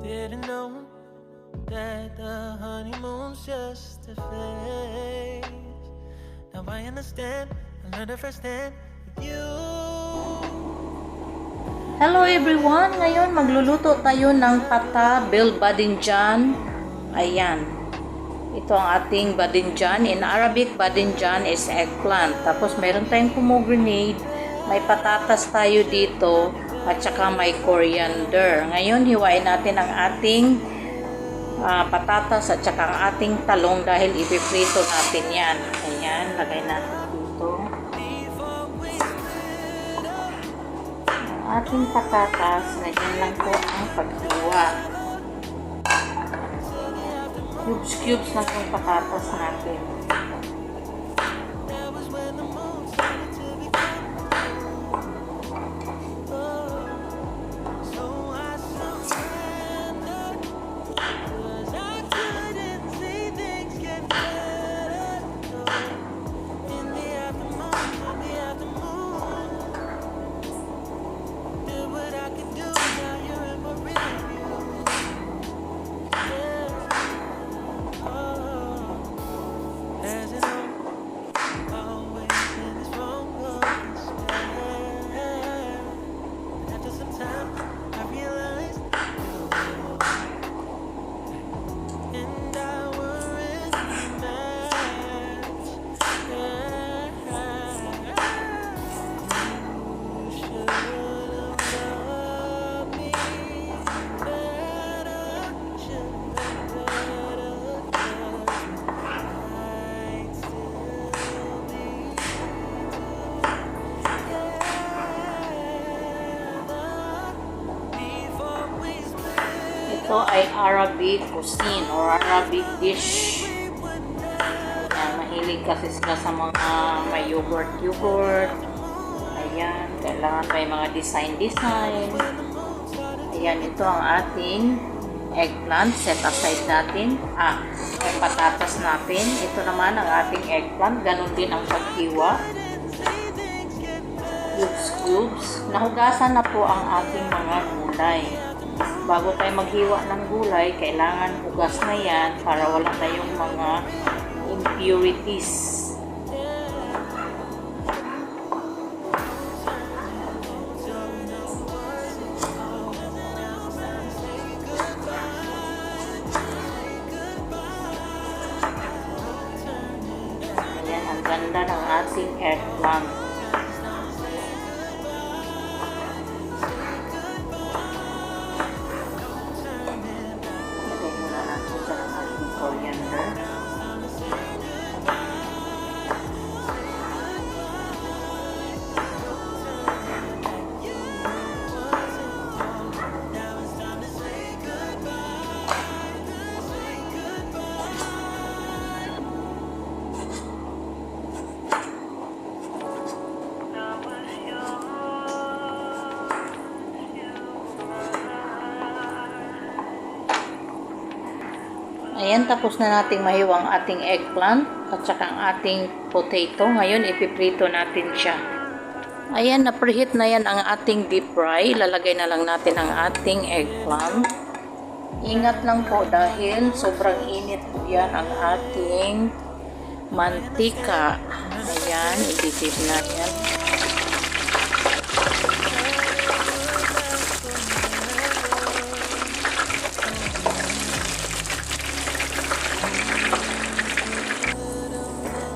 Didn't know that the honeymoon's just a phase. Now I understand, I learned it firsthand with you. Hello everyone! Ngayon magluluto tayo ng pata bil badinjan. Ayan. Ito ang ating badinjan. In Arabic, badinjan is eggplant. Tapos meron tayong pomegranate. May patatas tayo dito. At saka may coriander. Ngayon, hiwain natin ang ating patatas at saka ang ating talong dahil ipiprito natin yan. Ayan, lagay natin dito. Ang ating patatas, ganyan lang po ang paghiwa. Cubes lang yung patatas natin. Ito ay Arabic cuisine or Arabic dish. Ayan, mahilig kasi sila sa mga may yogurt. Ayan, kailangan may mga design. Ayan, ito ang ating eggplant. Set aside natin. May patatas natin. Ito naman ang ating eggplant. Ganon din ang paghiwa. Cubes. Nahugasan na po ang ating mga gulay. Bago tayo maghiwa ng gulay, kailangan hugas na yan para wala na yung mga impurities. Ayan, ang ganda ng ating eggplant. Ayan, tapos na nating mahiwa ang ating eggplant at saka ang ating potato. Ngayon, ipiprito natin siya. Ayan, na-preheat na yan ang ating deep fry. Lalagay na lang natin ang ating eggplant. Ingat lang po dahil sobrang init po yan ang ating mantika. Ayan, i-dip natin.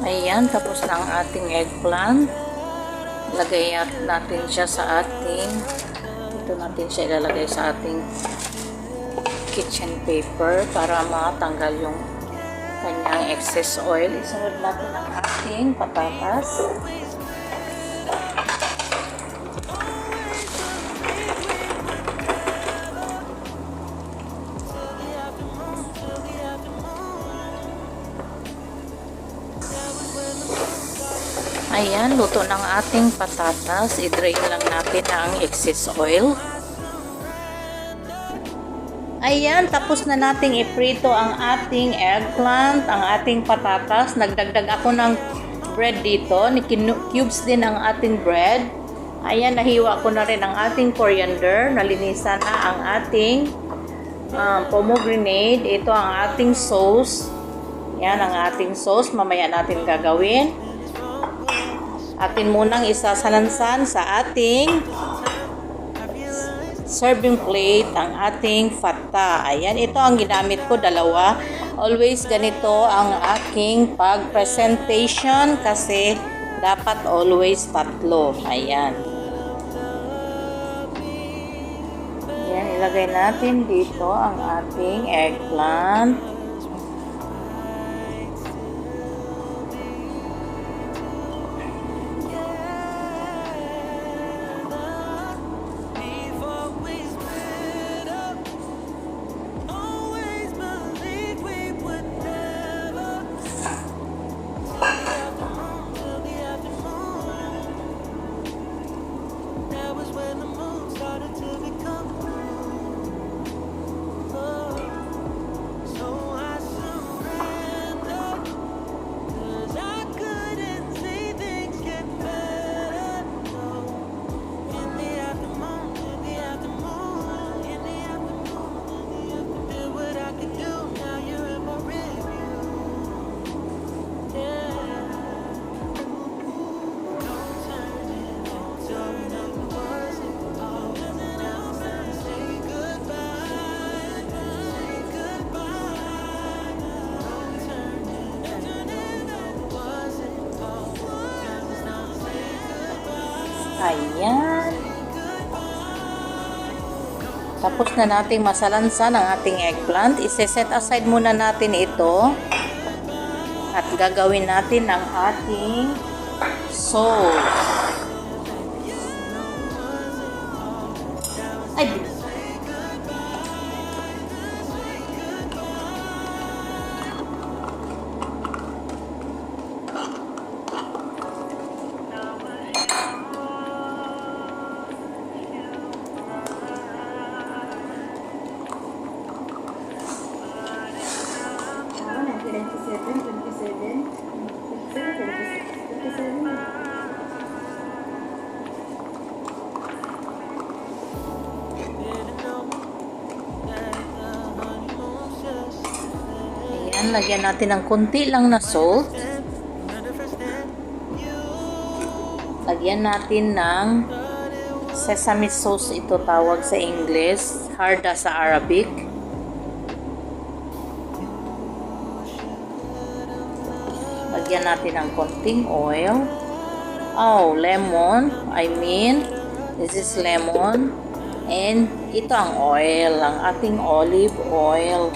Ayan, tapos na ang ating eggplant. Lagay natin siya sa ating, ito natin siya ilalagay sa ating kitchen paper para matanggal yung kanyang excess oil. Isunod natin ang ating patatas. Ayan, luto ng ating patatas. I-drain lang natin ang excess oil. Ayan, tapos na nating iprito ang ating eggplant, ang ating patatas. Nagdagdag ako ng bread dito. Cubes din ang ating bread. Ayan, nahiwa ko na rin ang ating coriander. Nalinisan na ang ating pomegranate. Ito ang ating sauce. Yan ang ating sauce. Mamaya natin gagawin. Atin munang isasalansan sa ating serving plate ang ating fata. Ayan, ito ang ginamit ko, dalawa. Always ganito ang aking pag-presentation kasi dapat always tatlo. Ayan. Ayan, ilagay natin dito ang ating eggplant. Ayan. Tapos na nating masalansan ang ating eggplant. Ise-set aside muna natin ito. At gagawin natin ang ating sauce. Ay! Ayan, lagyan natin ng konti lang na salt. Lagyan natin ng sesame sauce, ito tawag sa English, harda sa Arabic. Lagyan natin ng konting oil. Oh, lemon. This is lemon. And ito ang oil, ang ating olive oil.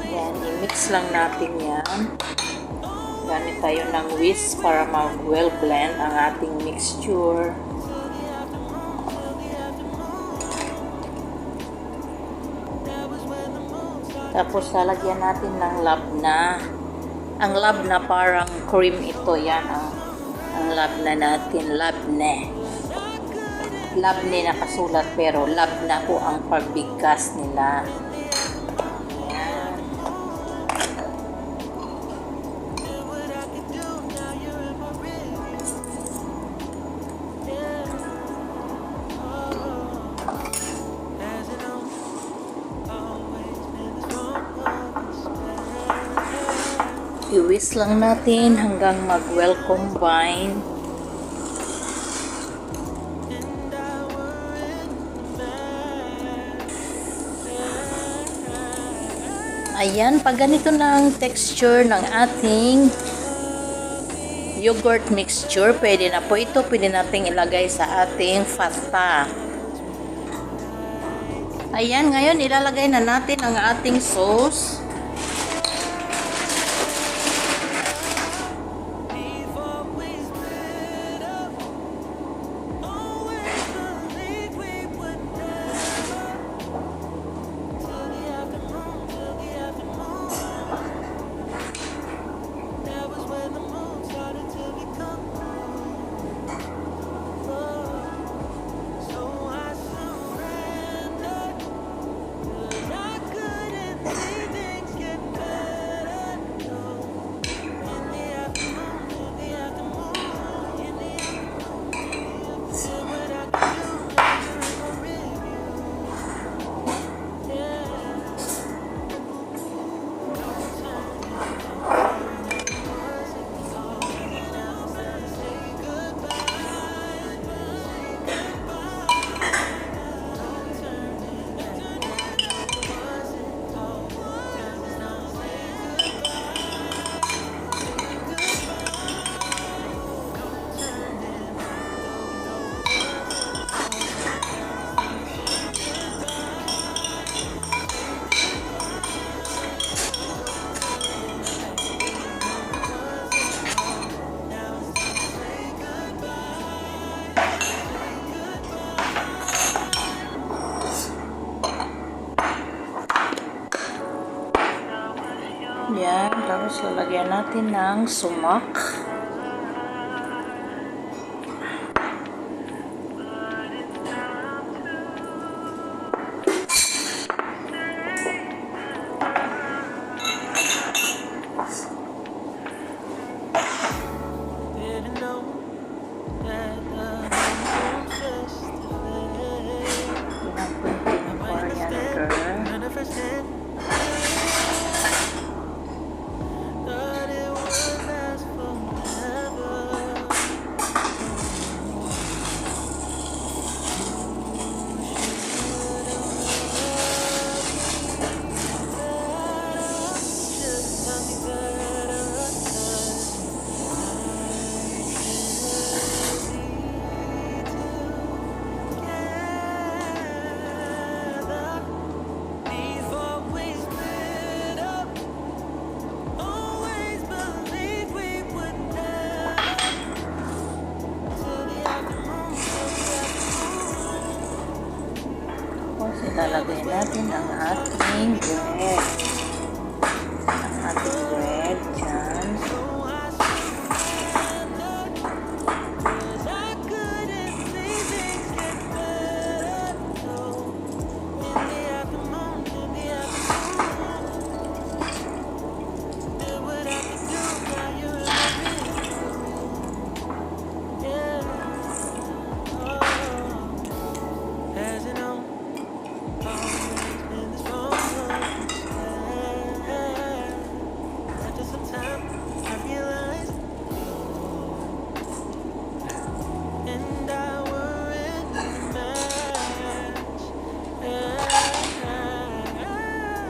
Yan, i-mix lang natin yan. Gamit tayo ng whisk para mag-well blend ang ating mixture. Tapos lalagyan natin ng labna. Ang labna parang cream ito. Yan ang labna natin. Labne. Labne nakasulat pero labna po ang pagbigkas nila. Yan. I-whisk lang natin hanggang mag-well combine. Ayan, pag ganito na ang texture ng ating yogurt mixture, pwede na po ito. Pwede nating ilagay sa ating fata. Ayan, ngayon ilalagay na natin ang ating sauce. lagyan natin ng sumak. Didn't know that the honeymoon's just a phase. Pinang coriander. Learned it firsthand. Thought it would last forever. Just tell me better. Before we split up, always believed we would never. Till the afternoon, Tapos ilalagay natin ang ating bread. Ang ating bread dyan. so I surrendered. 'Cause I couldn't see things get better. So in the afternoon, did what I could do while you were yeah. Oh, as you know, always been this wrong. After some time, I realized and I weren't a match.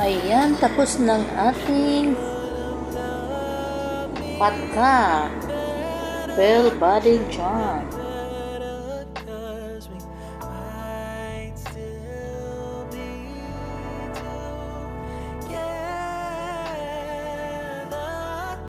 Ayan, tapos ng ating pata. Bell Body John.